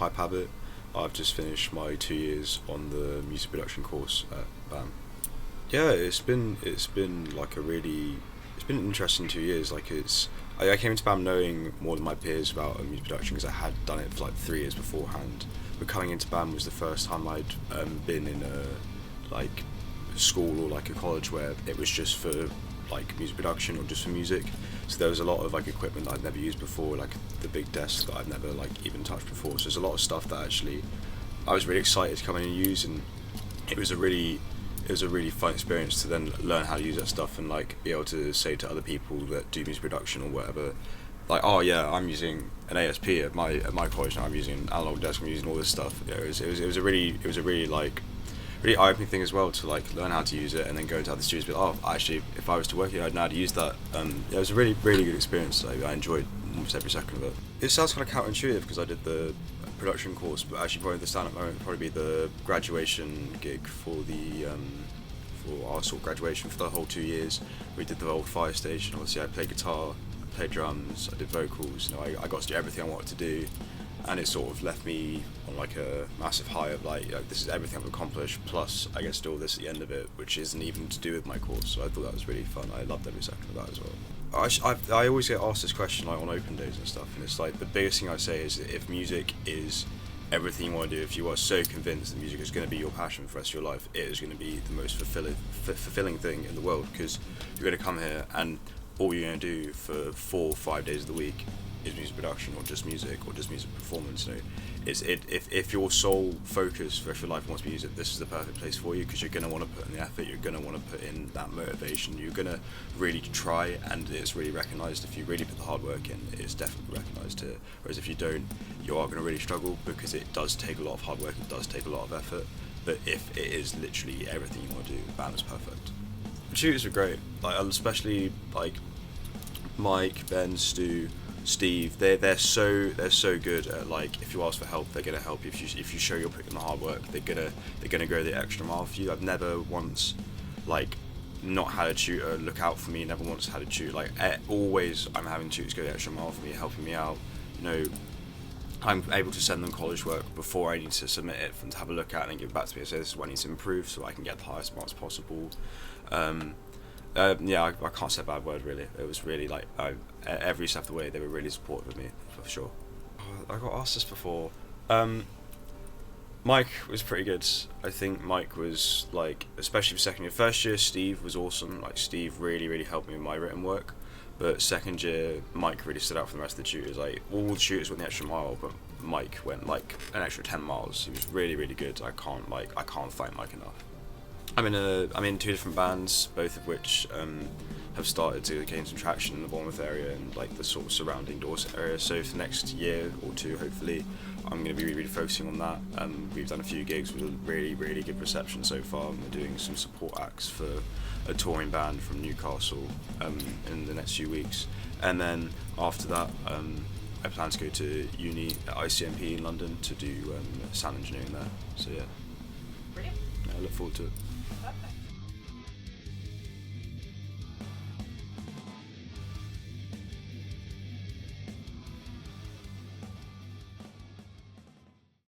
Hype Habit. I've just finished my 2 years on the music production course at BAMM. Yeah, it's been like it's been an interesting 2 years. I came into BAMM knowing more than my peers about music production because I had done it for like 3 years beforehand. But coming into BAMM was the first time I'd been in a like school or like a college where it was just for like music production or just for music. So there was a lot of like equipment that I'd never used before, like the big desk that I've never like even touched before. So there's a lot of stuff that actually I was really excited to come in and use, and it was a really fun experience to then learn how to use that stuff and like be able to say to other people that do music production or whatever, like, oh yeah, I'm using an ASP at my college now. I'm using an analog desk. I'm using all this stuff. You know, it was a really like really eye-opening thing as well to like learn how to use it and then go into other studios and be like, oh, actually, if I was to work here, I'd know how to use that. Yeah, it was a really good experience. I enjoyed almost every second of it. It sounds kind of counterintuitive because I did the production course, but actually probably the stand-up moment would probably be the graduation gig for the for our sort of graduation for the whole 2 years. We did the whole fire station. Obviously, I played guitar, I played drums, I did vocals. You know, I got to do everything I wanted to do, and it sort of left me on like a massive high of like, you know, this is everything I've accomplished, plus I get to do all this at the end of it, which isn't even to do with my course. So I thought that was really fun. I loved every second of that as well. I always get asked this question like on open days and stuff, and it's like the biggest thing I say is that if music is everything you want to do, if you are so convinced that music is going to be your passion for the rest of your life, it is going to be the most fulfilling thing in the world, because you're going to come here and all you're going to do for 4 or 5 days of the week is music production or just music performance. You know, if your sole focus for the rest of your life wants music, this is the perfect place for you, because you're going to want to put in the effort, you're going to want to put in that motivation, you're going to really try, and it's really recognised. If you really put the hard work in, it's definitely recognised here. Whereas if you don't, you are going to really struggle, because it does take a lot of hard work, it does take a lot of effort. But if it is literally everything you want to do, BAMM is perfect. The tutors are great, like especially like Mike, Ben, Stu, Steve. They're so good at like, if you ask for help, they're gonna help you. If you show you're putting in the hard work, they're gonna go the extra mile for you. I've never once like not had a tutor look out for me. Never once had a tutor like always. I'm having tutors go the extra mile for me, helping me out. You know, I'm able to send them college work before I need to submit it for them to have a look at and then give it back to me and say this is what I need to improve so I can get the highest marks possible. Yeah, I can't say a bad word really. It was really like every step of the way they were really supportive of me, for sure. I got asked this before. Mike was pretty good. I think Mike was like, especially for second year. First year, Steve was awesome. Like Steve really helped me with my written work. But second year, Mike really stood out from the rest of the tutors. Like all the tutors went the extra mile, but Mike went like an extra 10 miles. He was really good. I can't thank Mike enough. I'm in 2 different bands, both of which have started to gain some traction in the Bournemouth area and like the sort of surrounding Dorset area. So for the next year or 2, hopefully, I'm going to be really focusing on that. We've done a few gigs with a really good reception so far. We're doing some support acts for a touring band from Newcastle in the next few weeks, and then after that, I plan to go to uni at ICMP in London to do sound engineering there. So yeah. Brilliant. I look forward to it. Perfect.